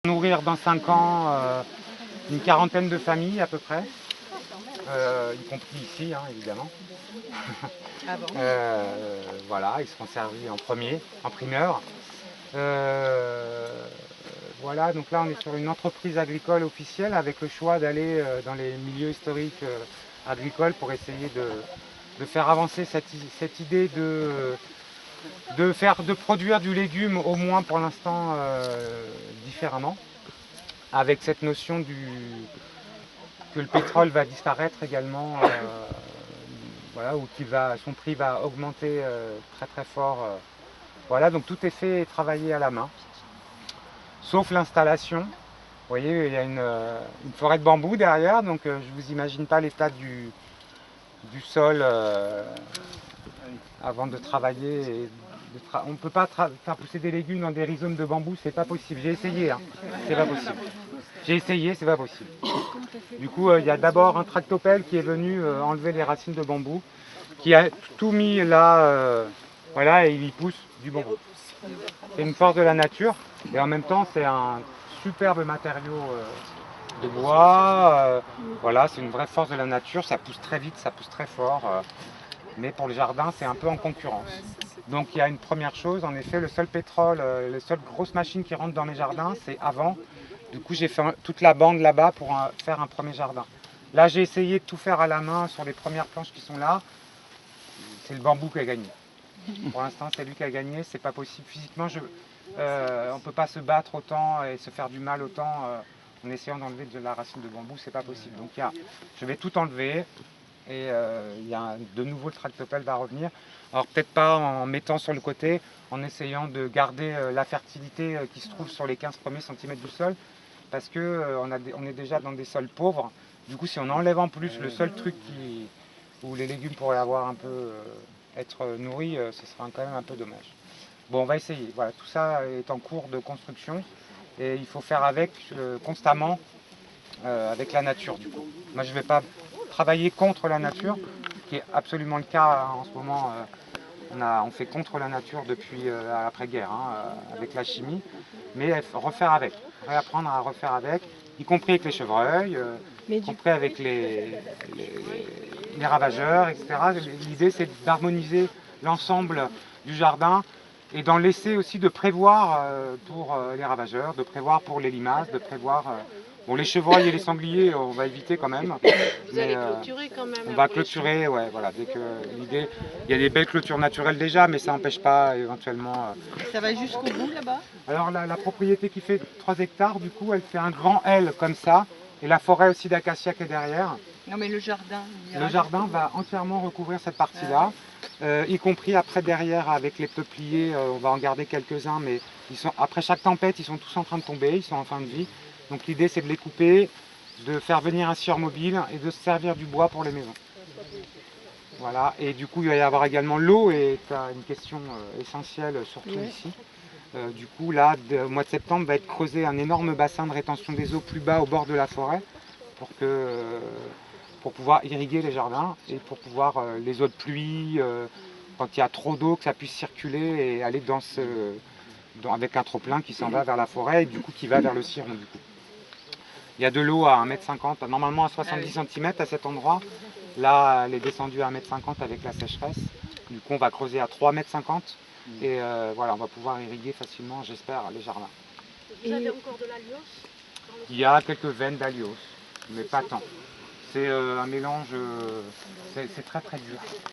Nourrir dans 5 ans une quarantaine de familles à peu près, y compris ici évidemment. Ah bon. Voilà, ils seront servis en primeur. Voilà, donc là on est sur une entreprise agricole officielle avec le choix d'aller dans les milieux historiques agricoles pour essayer de faire avancer cette idée de produire du légume au moins pour l'instant différemment, avec cette notion que le pétrole va disparaître également, voilà, ou son prix va augmenter très très fort. Voilà, donc tout est fait et travaillé à la main, sauf l'installation. Vous voyez, il y a une forêt de bambou derrière, donc je ne vous imagine pas l'état du sol avant de travailler. On ne peut pas faire pousser des légumes dans des rhizomes de bambou, c'est pas possible. J'ai essayé, c'est pas possible. J'ai essayé, c'est pas possible. Du coup, il y a d'abord un tractopelle qui est venu enlever les racines de bambou, qui a tout mis là, voilà, et il y pousse du bambou. C'est une force de la nature, et en même temps, c'est un superbe matériau de bois. Voilà, c'est une vraie force de la nature, ça pousse très vite, ça pousse très fort. Mais pour le jardin, c'est un peu en concurrence. Donc il y a une première chose, en effet, le seul pétrole, les seules grosses machines qui rentrent dans mes jardins, c'est avant. Du coup, j'ai fait toute la bande là-bas pour faire un premier jardin. Là, j'ai essayé de tout faire à la main sur les premières planches qui sont là. C'est le bambou qui a gagné. Pour l'instant, c'est lui qui a gagné. C'est pas possible physiquement. On ne peut pas se battre autant et se faire du mal autant en essayant d'enlever de la racine de bambou. C'est pas possible. Donc je vais tout enlever. Et de nouveau le tractopelle va revenir. Alors peut-être pas en mettant sur le côté, en essayant de garder la fertilité qui se trouve sur les 15 premiers centimètres du sol, parce que on est déjà dans des sols pauvres. Du coup, si on enlève en plus le seul truc où les légumes pourraient avoir un peu être nourris, ce sera quand même un peu dommage. Bon, on va essayer. Voilà, tout ça est en cours de construction et il faut faire avec constamment avec la nature du coup. Moi, je ne vais pas travailler contre la nature, qui est absolument le cas en ce moment. On fait contre la nature depuis l'après-guerre, avec la chimie, mais refaire avec, réapprendre à refaire avec, y compris avec les chevreuils, y compris avec les ravageurs, etc. L'idée, c'est d'harmoniser l'ensemble du jardin et d'en laisser aussi, de prévoir pour les ravageurs, de prévoir pour les limaces, de prévoir... Bon, les chevreuils et les sangliers, on va éviter quand même. Vous allez clôturer quand même. On va clôturer, ouais, voilà. Dès que l'idée, il y a des belles clôtures naturelles déjà, mais ça n'empêche pas éventuellement. Ça va jusqu'au bout là-bas? Alors la propriété qui fait 3 hectares, du coup, elle fait un grand L comme ça, et la forêt aussi d'acacia qui est derrière. Non, mais le jardin. Le jardin va entièrement recouvrir cette partie-là, y compris après derrière avec les peupliers. On va en garder quelques-uns, mais après chaque tempête, ils sont tous en train de tomber, ils sont en fin de vie. Donc l'idée, c'est de les couper, de faire venir un scieur mobile et de se servir du bois pour les maisons. Voilà, et du coup, il va y avoir également l'eau, est une question essentielle, surtout ici. Du coup, là, au mois de septembre, va être creusé un énorme bassin de rétention des eaux plus bas au bord de la forêt pour pouvoir irriguer les jardins et pour pouvoir les eaux de pluie, quand il y a trop d'eau, que ça puisse circuler et aller avec un trop-plein qui s'en va vers la forêt et du coup qui va vers le ciron. Du coup. Il y a de l'eau à 1,50 m, normalement à 70 cm à cet endroit. Là, elle est descendue à 1,50 m avec la sécheresse. Du coup, on va creuser à 3,50 m et voilà, on va pouvoir irriguer facilement, j'espère, les jardins. Vous avez encore de l'alios? Il y a quelques veines d'alios, mais pas tant. C'est un mélange, c'est très très dur.